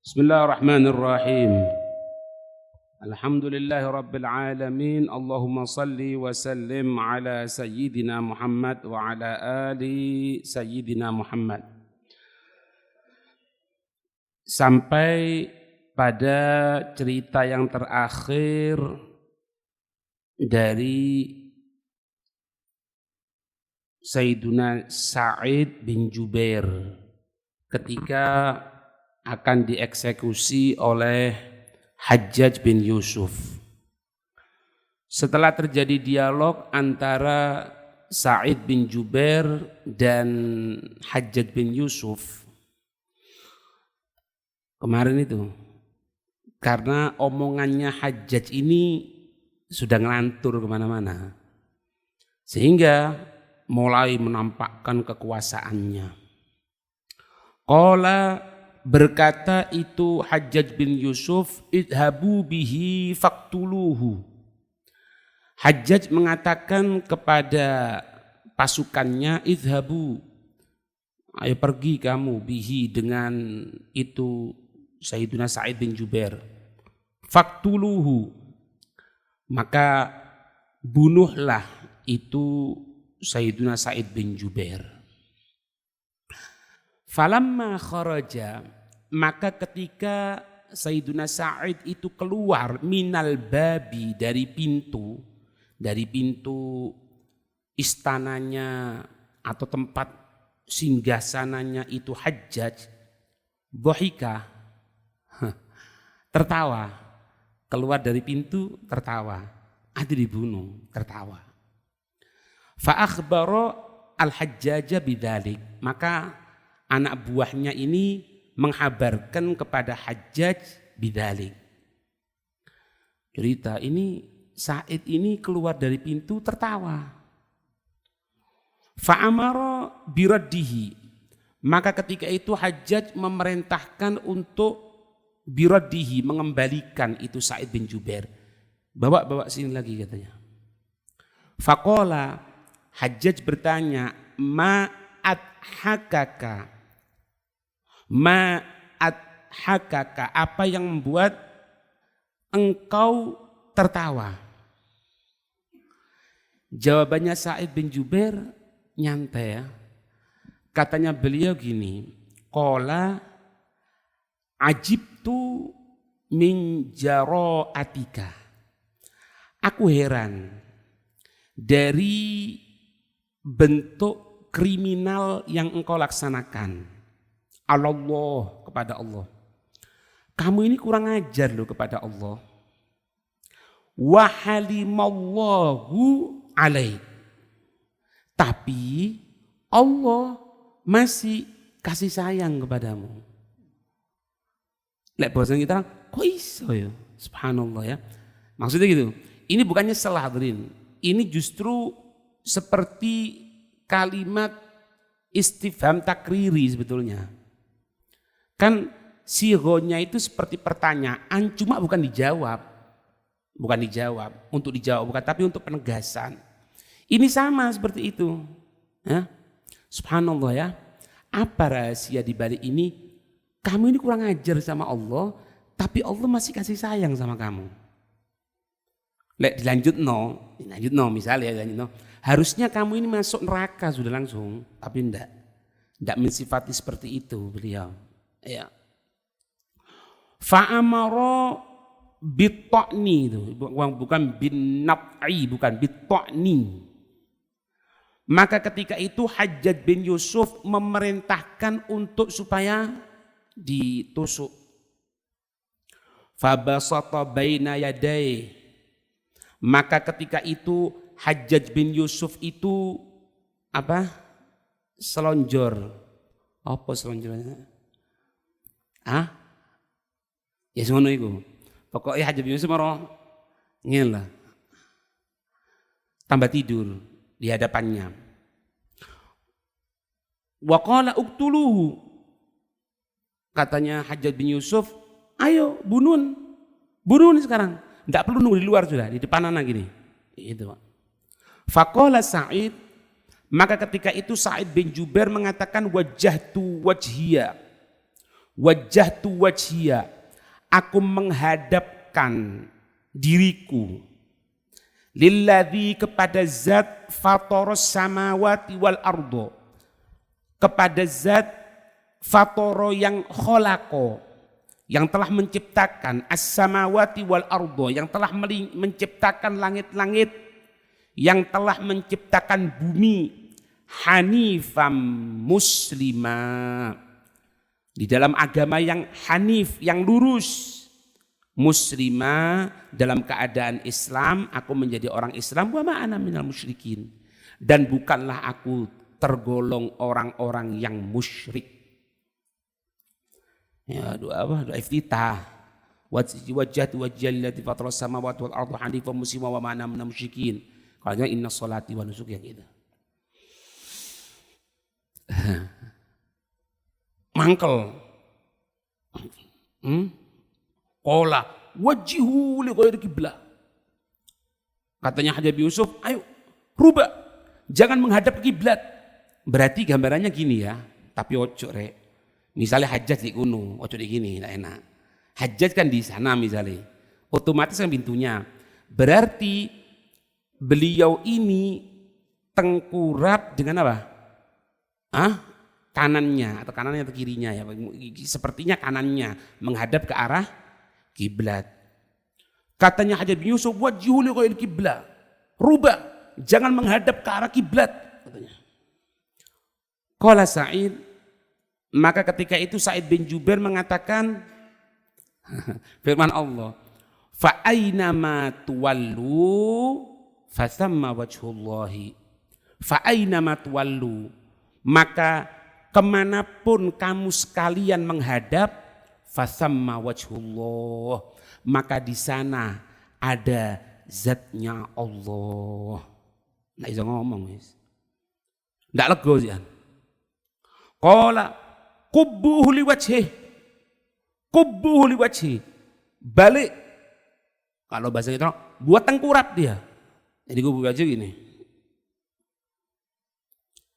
Bismillahirrahmanirrahim. Alhamdulillahi rabbil alamin. Allahumma salli wa sallim ala sayyidina Muhammad wa ala ali sayyidina Muhammad. Sampai pada cerita yang terakhir dari Sayyiduna Sa'id bin Jubair ketika akan dieksekusi oleh Hajjaj bin Yusuf. Setelah terjadi dialog antara Sa'id bin Jubair dan Hajjaj bin Yusuf kemarin itu, karena omongannya Hajjaj ini sudah ngelantur kemana-mana, sehingga mulai menampakkan kekuasaannya. Qala, berkata itu Hajjaj bin Yusuf, idhabu bihi faktuluhu. Hajjaj mengatakan kepada pasukannya, idhabu, ayo pergi kamu, bihi, dengan itu Sayyiduna Sa'id bin Jubair, faktuluhu, maka bunuhlah itu Sayyiduna Sa'id bin Jubair. Falamma kharaja, maka ketika Sayyiduna Sa'id itu keluar minal babi, dari pintu istananya atau tempat singgasananya itu Hajjaj, dhahika, tertawa, keluar dari pintu tertawa, ada dibunuh, tertawa. Fa akhbara al-Hajjaj bidzalik, maka anak buahnya ini menghabarkan kepada Hajjaj bidzalik. Cerita ini, Sa'id ini keluar dari pintu tertawa. Fa amara biraddihi, maka ketika itu Hajjaj memerintahkan untuk biraddihi, mengembalikan itu Sa'id bin Jubair. Bawa sini lagi katanya. Faqala, Hajjaj bertanya, ma adhakaka, apa yang membuat engkau tertawa? Jawabannya Sa'id bin Jubair nyantai ya. Katanya beliau gini, qala ajibtu min jara'atika, aku heran dari bentuk kriminal yang engkau laksanakan. Allah, kepada Allah. Kamu ini kurang ajar loh kepada Allah. Wa halimallahu alaik, tapi Allah masih kasih sayang kepadamu. Lek bosan kita, kok iso ya? Subhanallah ya. Maksudnya gitu. Ini bukannya salah hadirin. Ini justru seperti kalimat istifham takriri sebetulnya. Kan sigonya itu seperti pertanyaan, cuma bukan dijawab. Bukan dijawab, untuk dijawab bukan, tapi untuk penegasan. Ini sama seperti itu. Ya? Subhanallah ya. Apa rahasia di balik ini? Kamu ini kurang ajar sama Allah, tapi Allah masih kasih sayang sama kamu. Lek dilanjut misalnya dilanjut no. Harusnya kamu ini masuk neraka sudah langsung, tapi enggak mensifati seperti itu beliau. Ya. Fa'amara bit'ni, itu bukan bin naf'i, bukan bit'ni. Maka ketika itu Hajjaj bin Yusuf memerintahkan untuk supaya ditusuk. Fabasata baina yadayhi, maka ketika itu Hajjaj bin Yusuf itu apa? Selonjor. Apa selonjornya? Ya semono iku. Pokoknya Hajjaj bin Yusuf maro ngene lah. Tambah tidur di hadapannya. Wa qala uqtuluhu, katanya Hajjaj bin Yusuf, ayo bunuh sekarang. Tidak perlu nunggu di luar, sudah di depan anak gini. Itu. Faqala Sa'id, maka ketika itu Sa'id bin Jubair mengatakan wajjahtu wajhiya wajjahtu wajhiya, aku menghadapkan diriku, lilladzi kepada zat fatoros samawati wal ardo, kepada zat fatoro yang kholako, yang telah menciptakan as-samawati wal ardo, yang telah menciptakan langit-langit, yang telah menciptakan bumi, hanifam muslima, di dalam agama yang hanif, yang lurus, muslima, dalam keadaan Islam, aku menjadi orang Islam, wa ma ana minal musyrikin, dan bukanlah aku tergolong orang-orang yang musyrik. Ya, doa apa? Doa iftitah. Wajjahtu wajhiya lilladzii fataras samawati wal arda hanifan muslima wa ma ana minal musyrikin. Kalau inna sholati wa nusuki, yang gitu. Mangkel. Qala wajjihu li ghairi qiblah. Katanya Habib Yusuf, ayo rubah, jangan menghadap kiblat. Berarti gambarannya gini ya, tapi ojo rek. Misalnya hajat di kuno, ojo di gini, tidak enak. Hajat kan di sana misalnya, otomatis kan pintunya. Berarti beliau ini tengkurap dengan apa? Kanannya atau kirinya ya, sepertinya kanannya menghadap ke arah kiblat. Katanya Habib Yusuf, wajhihu li ghairi qiblah, rubah, jangan menghadap ke arah kiblat, katanya. Qala Sa'id, maka ketika itu Sa'id bin Jubair mengatakan firman Allah, fa aina ma tuwallu fasamma wajhullahi, fa aina ma tuwallu, maka kemanapun kamu sekalian menghadap, fasamma wajhullah, maka di sana ada zatnya Allah. Nggak bisa ngomong, nggak lego sih. Qala kubbuhu liwajhih, kubbuhu liwajhih, balik. Kalau bahasa kita buat tengkurap dia. Jadi gue buka aja gini,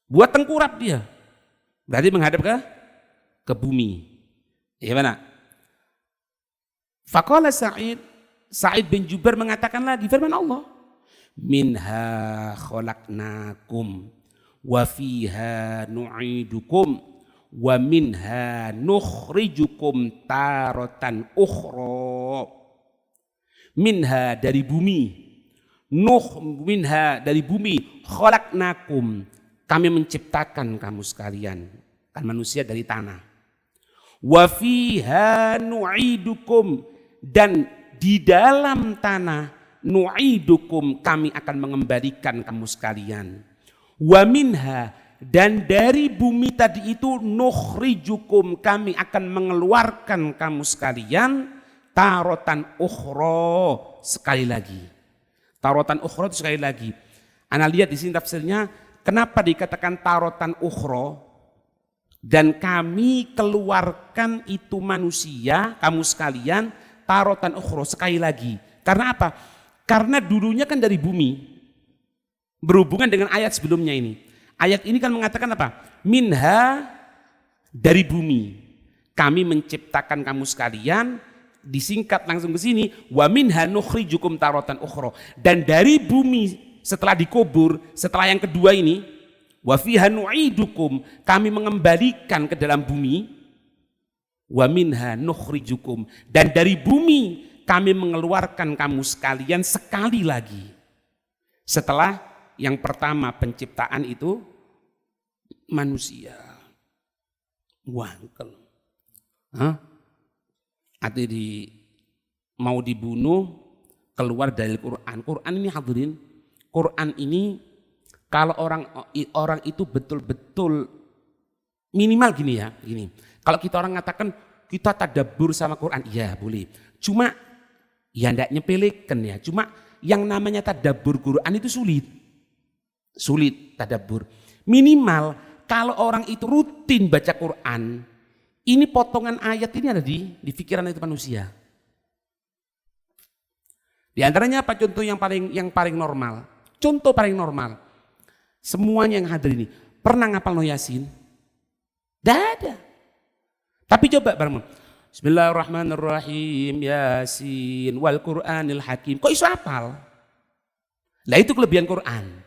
buat tengkurap dia. Berarti menghadap ke bumi. Gimana? Faqala Sa'id bin Jubair mengatakan lagi firman Allah, minha khalaqnakum wa fiha nu'idukum wa minha nukhrijukum taratan ukhra. Minha dari bumi, minha dari bumi, khalaqnakum, kami menciptakan kamu sekalian, kan manusia dari tanah. Wa fiha nu'idukum, dan di dalam tanah, nu'idukum, kami akan mengembalikan kamu sekalian. Wa minha, dan dari bumi tadi itu, nukhrijukum, kami akan mengeluarkan kamu sekalian, tarotan ukhra, sekali lagi. Tarotan ukhra itu sekali lagi. Ana lihat di sini tafsirnya, kenapa dikatakan tarotan ukhra, dan kami keluarkan itu manusia, kamu sekalian, tarotan ukhra, sekali lagi. Karena apa? Karena dulunya kan dari bumi. Berhubungan dengan ayat sebelumnya ini. Ayat ini kan mengatakan apa? Minha, dari bumi. Kami menciptakan kamu sekalian, disingkat langsung ke sini, wa minha nukhrijukum tarotan ukhra. Dan dari bumi, setelah dikubur, setelah yang kedua ini, wa fiha nu'idukum, kami mengembalikan ke dalam bumi, wa minha nukhrijukum, dan dari bumi kami mengeluarkan kamu sekalian sekali lagi. Setelah yang pertama penciptaan itu manusia. Wangkel. Atau mau dibunuh, keluar dari Quran. Quran ini hadirin, Quran ini kalau orang itu betul-betul minimal gini ya, gini. Kalau kita orang mengatakan kita tadabbur sama Quran, iya boleh. Cuma ya ndak nyepelekan ya. Cuma yang namanya tadabbur Quran itu sulit. Sulit tadabbur. Minimal kalau orang itu rutin baca Quran, ini potongan ayat ini ada di pikiran itu manusia. Di antaranya apa contoh yang paling normal? Contoh paling normal. Semuanya yang hadir ini pernah ngapal no Yasin? Tidak ada. Tapi coba bareng. Bismillahirrahmanirrahim, Yasin, wal Qur'anil Hakim. Kok iso hafal? Lah itu kelebihan Quran.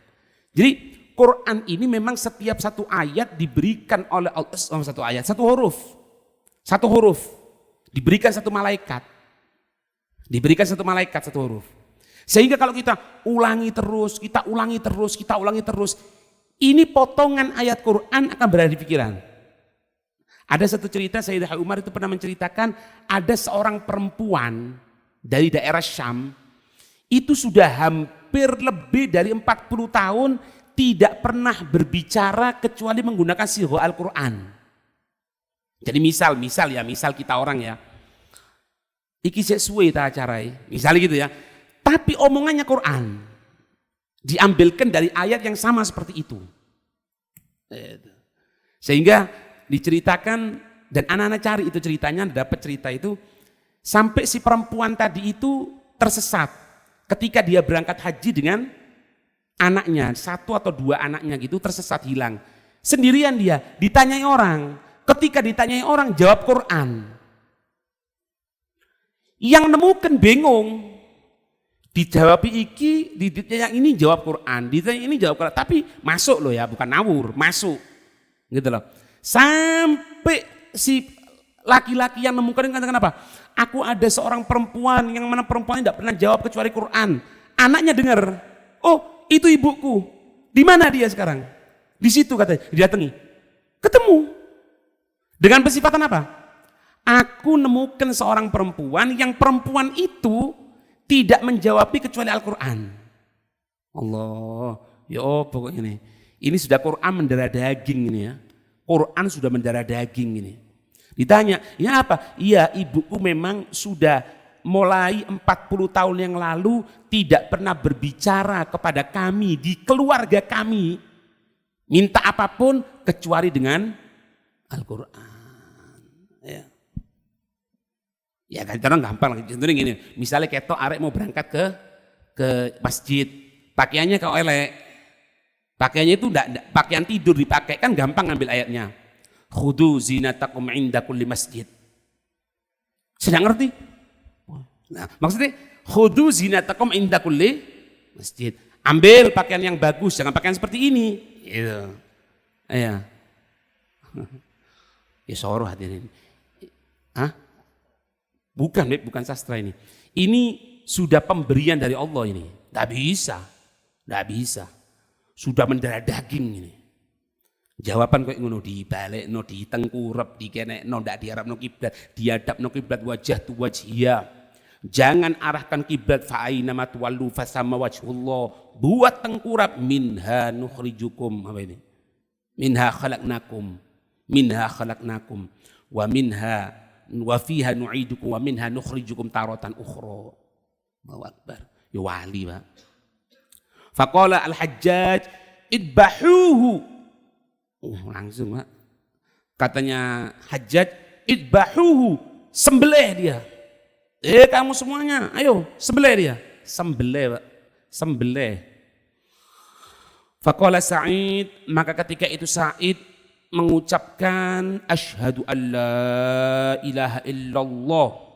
Jadi Quran ini memang setiap satu ayat diberikan oleh Allah, satu ayat, satu huruf, diberikan satu malaikat. Diberikan satu malaikat, satu huruf. Sehingga kalau kita ulangi terus, ini potongan ayat Quran akan berada di pikiran. Ada satu cerita, Sayyidah Umar itu pernah menceritakan ada seorang perempuan dari daerah Syam, itu sudah hampir lebih dari 40 tahun tidak pernah berbicara kecuali menggunakan sirah Al-Quran. Jadi misal kita orang ya, iki sesuai ta acara, misalnya gitu ya, tapi omongannya Quran, diambilkan dari ayat yang sama seperti itu. Sehingga diceritakan, dan anak-anak cari itu ceritanya, dapat cerita itu, sampai si perempuan tadi itu tersesat ketika dia berangkat haji dengan anaknya, 1 atau 2 anaknya gitu, tersesat hilang. Sendirian dia, ditanyai orang, ketika ditanyai orang jawab Quran. Yang nemukan bingung, dijawab iki, yang ini jawab Quran, ditanya ini jawab Quran, tapi masuk loh ya, bukan ngawur, masuk gitu loh. Sampai si laki-laki yang nemukan ini katakan apa? Aku ada seorang perempuan yang mana perempuan tidak pernah jawab kecuali Quran. Anaknya dengar, oh itu ibuku. Di mana dia sekarang? Di situ katanya, didatangi. Ketemu. Dengan bersifatan apa? Aku nemukan seorang perempuan yang perempuan itu tidak menjawabi kecuali Al-Quran. Allah, ya pokoknya ini. Ini sudah Quran mendarah daging ini ya. Quran sudah mendarah daging ini. Ditanya, ya apa? Iya, ibuku memang sudah mulai 40 tahun yang lalu tidak pernah berbicara kepada kami di keluarga kami, minta apapun kecuali dengan Al-Quran. Ya kan orang gampang, contohnya gini, misalnya ketok arek mau berangkat ke masjid, pakaiannya kau elek. Pakaiannya itu enggak, pakaian tidur dipakai, kan gampang ngambil ayatnya. Khudu zinatakum inda kulli masjid. Sedang ngerti? Nah, maksudnya khudu zinatakum inda kulli masjid. Ambil pakaian yang bagus, jangan pakaian seperti ini. Gitu. Ya. Ya soroh hadirin. Hah? Bukan sastra ini. Ini sudah pemberian dari Allah ini. Tidak bisa. Sudah mendarah daging ini. Jawaban kok ngono dibalik, no ditengkurep, dikenek, no ndak diharap no kiblat, diadap no kiblat wajah tu wajhia. Jangan arahkan kiblat fa'aina ma tuwallu fasama wajhullah. Buat tengkurap minha nukhrijukum apa ini? Minha khalaqnakum wa minha wa fiha nu'idukum wa minha nukhrijukum taratan ukhra. Allahu akbar. Ya wali, Pak. Faqala al-Hajjaj idbahuhu. Langsung, Pak. Katanya Hajjaj idbahuhu, sembelih dia. Kamu semuanya, ayo sembelih dia. Sembelih, Pak. Sembelih. Faqala Sa'id, maka ketika itu Sa'id mengucapkan asyhadu alla ilaha illallah,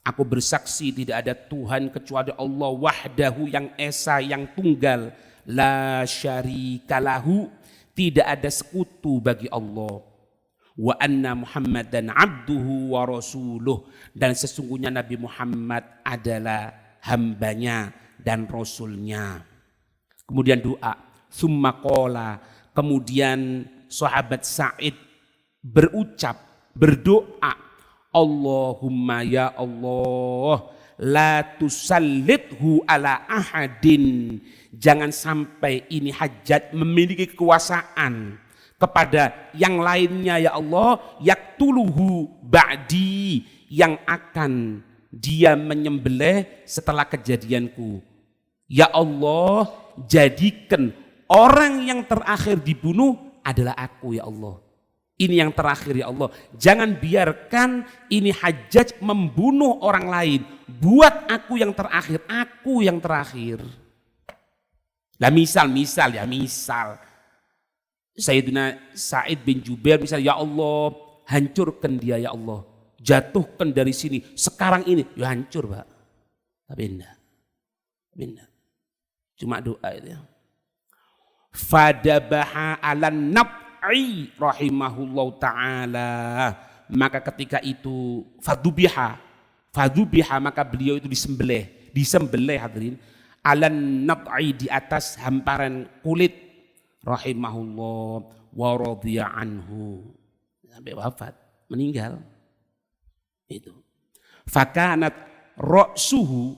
aku bersaksi tidak ada Tuhan kecuali Allah wahdahu yang esa, yang tunggal, la syarikalahu, tidak ada sekutu bagi Allah, wa anna Muhammadan abduhu wa rasuluh, dan sesungguhnya Nabi Muhammad adalah hambanya dan rasulnya. Kemudian doa, summa qala, kemudian sahabat Sa'id berdoa, Allahumma ya Allah, la tusallithu ala ahadin, jangan sampai ini Hajjaj memiliki kekuasaan kepada yang lainnya ya Allah, yaktuluhu ba'di, yang akan dia menyembelih setelah kejadianku. Ya Allah, jadikan orang yang terakhir dibunuh adalah aku ya Allah. Ini yang terakhir ya Allah. Jangan biarkan ini Hajjaj membunuh orang lain. Buat aku yang terakhir, aku yang terakhir. Lah misal Sayyidina Sa'id bin Jubair misal, ya Allah, hancurkan dia ya Allah, jatuhkan dari sini sekarang ini, ya hancur Pak. Tapi enggak, cuma doa itu. Fadabaha alan nab'i rahimahullah ta'ala, maka ketika itu fadubiha maka beliau itu disembelih hadirin, alan nab'i di atas hamparan kulit, rahimahullah wa radhiya anhu, sampai wafat, meninggal itu. Fakanat ra'suhu,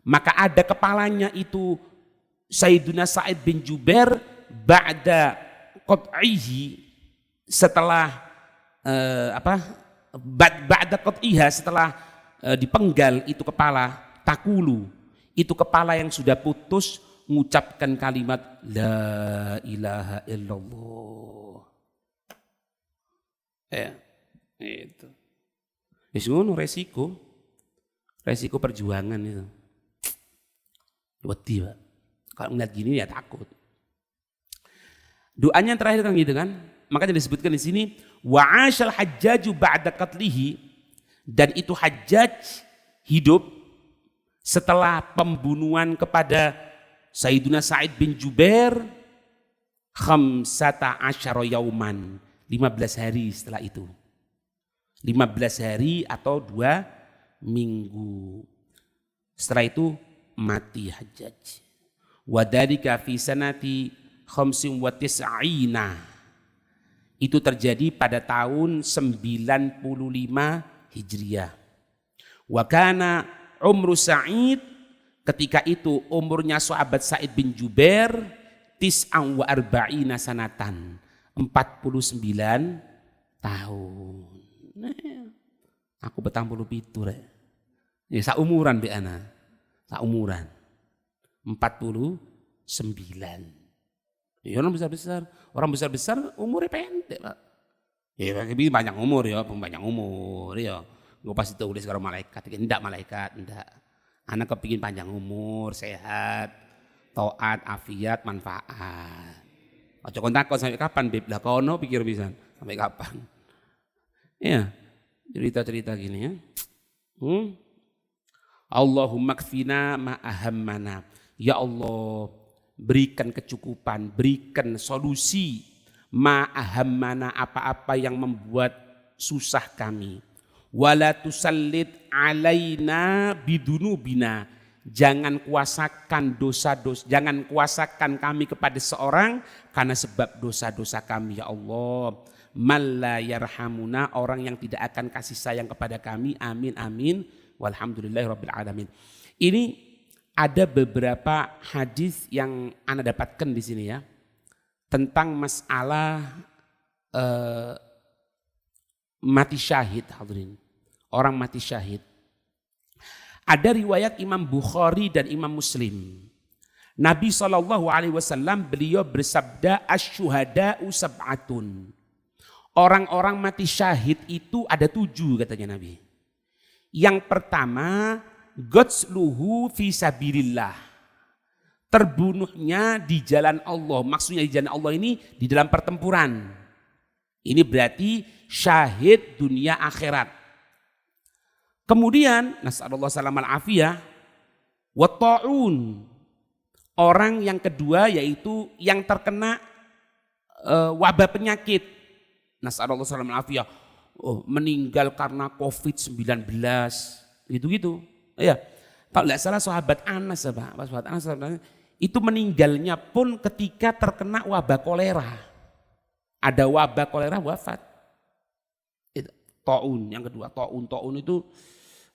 maka ada kepalanya itu Sayyiduna Sa'id bin Jubair ba'da qat'ihi, setelah ba'da qat'iha, setelah dipenggal itu kepala, takulu, itu kepala yang sudah putus mengucapkan kalimat la ilaha illallah. Itu. Wis ngono resiko perjuangan itu. Wedi Pak. Kalau ngeliat gini ya takut. Doanya yang terakhir kan gitu kan. Makanya disebutkan di sini wa ashal hajjaju ba'da qatlihi, dan itu Hajjaj hidup setelah pembunuhan kepada Sayyiduna Sa'id bin Jubair khamsata asyara yauman, 15 hari setelah itu. 15 hari atau 2 minggu. Setelah itu mati Hajjaj. Wadhalika fi sanati khamsin wa tis'ina. Itu terjadi pada tahun 95 Hijriah. Wa kana umru Sa'id, ketika itu umurnya sahabat Sa'id bin Jubair tis'an wa arba'ina sanatan, 49 tahun. Aku betang puluh pitu rek. Ya saumuran be ana. Saumuran. 49. Ya orang besar-besar. Orang besar-besar umurnya pendek, Pak. Ya banyak umur ya, banyak umur ya. Gue pasti tulis karo malaikat. Enggak malaikat, enggak. Anak kepingin panjang umur, sehat, taat, afiat, manfaat. Ojo kontakon sampai kapan, Beb? Lah kono pikir bisa sampai kapan. Ya, cerita-cerita gini ya. Allahumma kfina ma ahammana. Ya Allah, berikan kecukupan, berikan solusi ma ahammana, apa-apa yang membuat susah kami. Wala tusallit alaina bidunubina. Jangan kuasakan dosa-dosa, jangan kuasakan kami kepada seorang karena sebab dosa-dosa kami ya Allah. Malla yarhamuna, orang yang tidak akan kasih sayang kepada kami. Amin amin. Walhamdulillahirabbil alamin. Ini ada beberapa hadis yang Anda dapatkan di sini ya, tentang masalah mati syahid, hadirin. Orang mati syahid. Ada riwayat Imam Bukhari dan Imam Muslim. Nabi SAW beliau bersabda, asyuhada'u sab'atun. Orang-orang mati syahid itu ada 7 katanya Nabi. Yang pertama, gotsluhu fi sabilillah. Terbunuhnya di jalan Allah. Maksudnya di jalan Allah ini di dalam pertempuran. Ini berarti syahid dunia akhirat. Kemudian, nasallallahu salamal afiyah, wa ta'un. Orang yang kedua yaitu yang terkena wabah penyakit. Nasallallahu salamal afiyah. Meninggal karena COVID-19. Gitu-gitu. Ya. Kalau tidak salah sahabat Anas, Pak. Sahabat Anas itu meninggalnya pun ketika terkena wabah kolera. Ada wabah kolera, wafat. Itu taun yang kedua, taun itu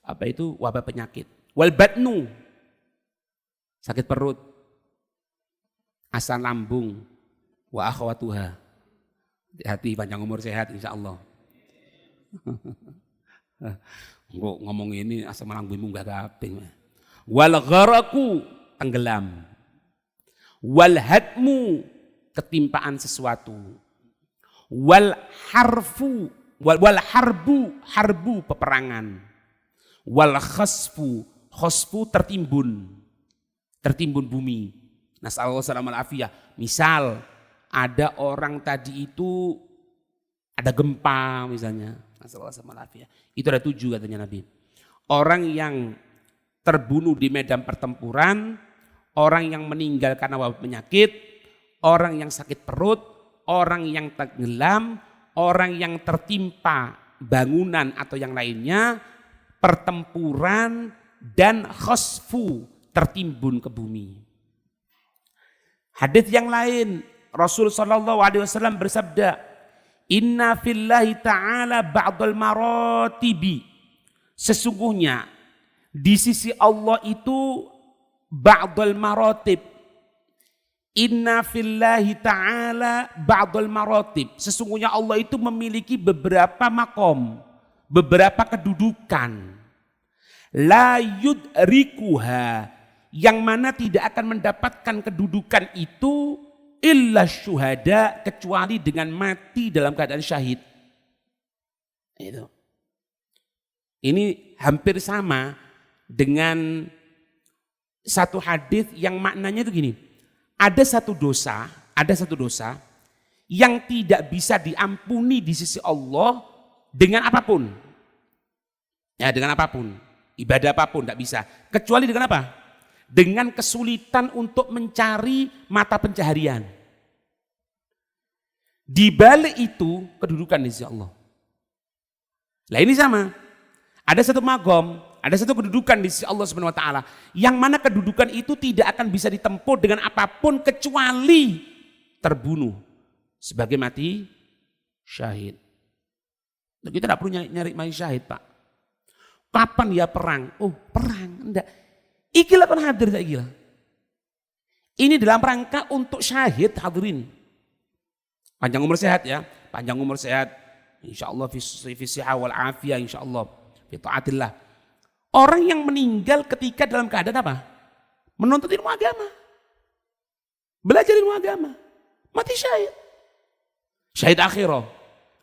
apa itu? Wabah penyakit. Wal batnu, sakit perut, asam lambung, wa akhwatuha. Hati panjang umur sehat insyaallah. Kok ngomong ini asam lambungmu enggak gaping. Wal gharaku, tenggelam. Wal hadmu, ketimpaan sesuatu. Wal harbu peperangan. Wal khasfu tertimbun bumi. Nasallallahu alaihi wasallam. Misal ada orang tadi itu Ada gempa misalnya. Itu ada 7 katanya Nabi. Orang yang terbunuh di medan pertempuran, orang yang meninggal karena wabah penyakit, orang yang sakit perut, orang yang tenggelam, orang yang tertimpa bangunan atau yang lainnya, pertempuran, dan khasfu, tertimbun ke bumi. Hadis yang lain, Rasul sallallahu alaihi wasallam bersabda, "Inna fillahi ta'ala ba'dal maratibi." Sesungguhnya di sisi Allah itu ba'dal maratib. Inna fillahi ta'ala ba'dal maratib. Sesungguhnya Allah itu memiliki beberapa makom, beberapa kedudukan. La yudrikuha, yang mana tidak akan mendapatkan kedudukan itu illa syuhada, kecuali dengan mati dalam keadaan syahid. Itu. Ini hampir sama dengan satu hadis yang maknanya itu gini. Ada satu dosa yang tidak bisa diampuni di sisi Allah dengan apapun. Ya, dengan apapun. Ibadah apapun tidak bisa. Kecuali dengan apa? Dengan kesulitan untuk mencari mata pencaharian. Di balik itu kedudukan di sisi Allah. Lah ini sama. Ada satu magom, ada satu kedudukan di sisi Allah Subhanahu wa taala yang mana kedudukan itu tidak akan bisa ditempuh dengan apapun kecuali terbunuh sebagai mati syahid. Nah, kita tidak perlu nyari mati syahid, Pak. Kapan ya perang? Oh, perang enggak. Ikilah kan hadir tak gila. Ini dalam rangka untuk syahid hadirin. Panjang umur sehat ya, panjang umur sehat. Insyaallah fi sihah wal afiyah insyaallah. Fi taatillah. Orang yang meninggal ketika dalam keadaan apa? Menuntut ilmu agama. Belajar ilmu agama. Mati syahid. Syahid akhirah.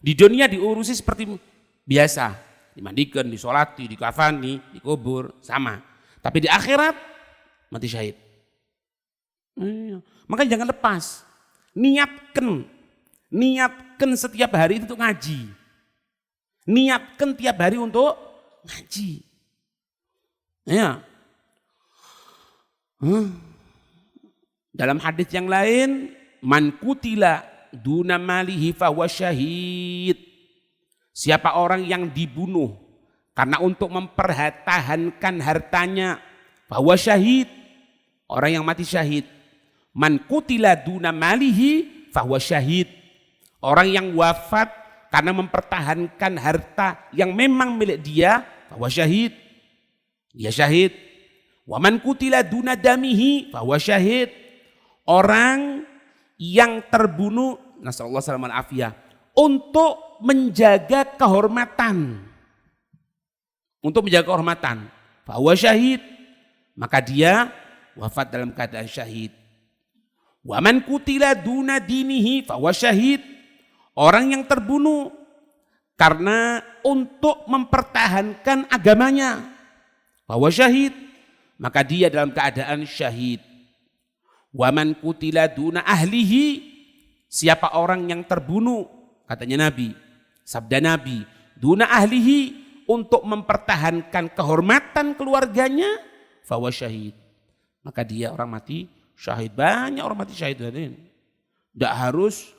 Di dunia diurusi seperti biasa. Dimandikan, disolati, dikafani, dikubur, sama. Tapi di akhirat, mati syahid. Makanya jangan lepas. Niatkan setiap hari itu untuk ngaji. Niatkan tiap hari untuk ngaji. Ya. Dalam hadis yang lain, man kutila duna malihi fahuwa syahid. Siapa orang yang dibunuh karena untuk mempertahankan hartanya, fahuwa syahid. Orang yang mati syahid. Man kutila duna malihi fahuwa syahid. Orang yang wafat karena mempertahankan harta yang memang milik dia, fahuwa syahid. Dia syahid. Wa man kutila duna damihi fahuwa syahid. Orang yang terbunuh, nasallallahu alaihi wasallam, untuk menjaga kehormatan. Untuk menjaga kehormatan. Fahuwa syahid. Maka dia wafat dalam keadaan syahid. Wa man kutila duna dinihi fahuwa syahid. Orang yang terbunuh karena untuk mempertahankan agamanya. Fahuwa syahid. Maka dia dalam keadaan syahid. Wa man kutila duna ahlihi. Siapa orang yang terbunuh, katanya Nabi, sabda Nabi, duna ahlihi, untuk mempertahankan kehormatan keluarganya, fahuwa syahid. Maka dia orang mati syahid. Banyak orang mati syahid. Tidak harus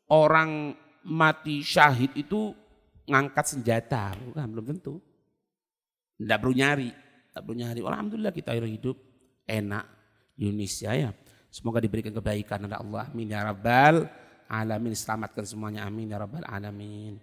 orang mati syahid itu ngangkat senjata, bukan, belum tentu. Tidak perlu nyari. Alhamdulillah kita hidup enak di Indonesia ya. Semoga diberikan kebaikan oleh Allah. Amin ya rabbal alamin. Selamatkan semuanya. Amin ya rabbal alamin.